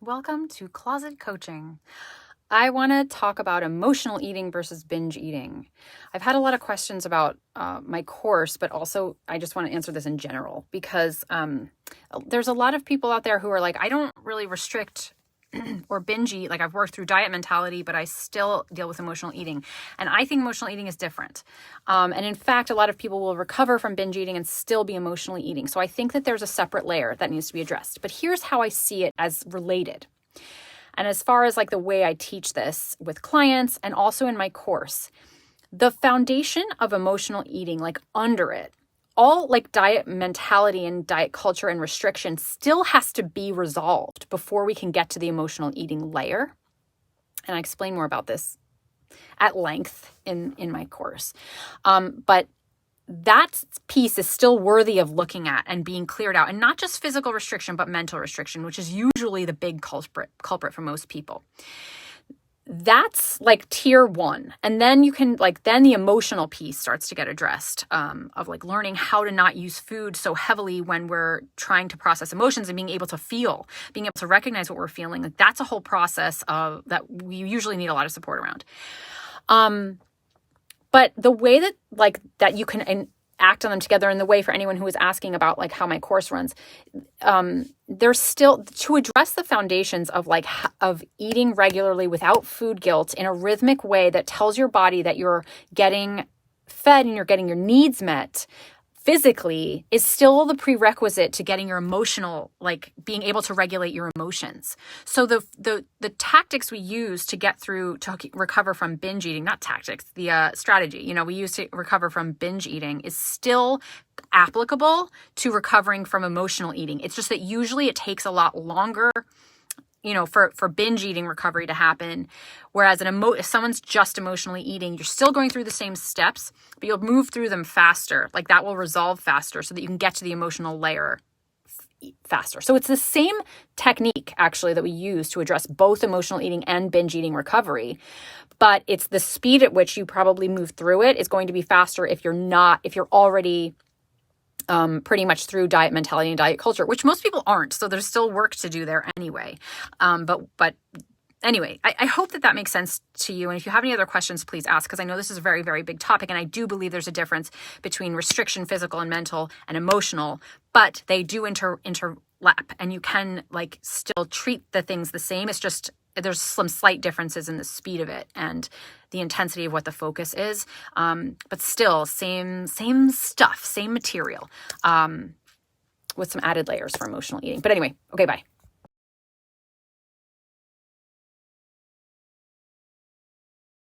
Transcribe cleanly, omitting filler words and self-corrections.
Welcome to Closet Coaching. I want to talk about emotional eating versus binge eating. I've had a lot of questions about my course, but also I just want to answer this in general because there's a lot of people out there who are like, I don't really restrict or binge eat. Like I've worked through diet mentality, but I still deal with emotional eating. And I think emotional eating is different. And in fact, a lot of people will recover from binge eating and still be emotionally eating. So I think that there's a separate layer that needs to be addressed. But here's how I see it as related. And as far as like the way I teach this with clients and also in my course, the foundation of emotional eating, like under it, all like diet mentality and diet culture and restriction still has to be resolved before we can get to the emotional eating layer. And I explain more about this at length in my course. But that piece is still worthy of looking at and being cleared out, and not just physical restriction, but mental restriction, which is usually the big culprit for most people. That's like tier one. And then you can then the emotional piece starts to get addressed, of like learning how to not use food so heavily when we're trying to process emotions and being able to feel, being able to recognize what we're feeling. Like that's a whole process of that we usually need a lot of support around. But the way that you can act on them together, and the way for anyone who is asking about like how my course runs, there's still to address the foundations of of eating regularly without food guilt in a rhythmic way that tells your body that you're getting fed and you're getting your needs met physically is still the prerequisite to getting your emotional, like being able to regulate your emotions. So the tactics we use to get through, to recover from binge eating, not tactics, the strategy, we use to recover from binge eating is still applicable to recovering from emotional eating. It's just that usually it takes a lot longer, for binge eating recovery to happen. Whereas if someone's just emotionally eating, you're still going through the same steps, but you'll move through them faster. Like that will resolve faster so that you can get to the emotional layer faster. So it's the same technique actually that we use to address both emotional eating and binge eating recovery. But it's the speed at which you probably move through it is going to be faster if you're already pretty much through diet mentality and diet culture, which most people aren't. So there's still work to do there anyway. But anyway, I hope that makes sense to you. And if you have any other questions, please ask, because I know this is a very, very big topic. And I do believe there's a difference between restriction, physical and mental, and emotional, but they do interlap, and you can still treat the things the same. It's just there's some slight differences in the speed of it and the intensity of what the focus is. But still same stuff, same material, with some added layers for emotional eating. But anyway, okay, bye.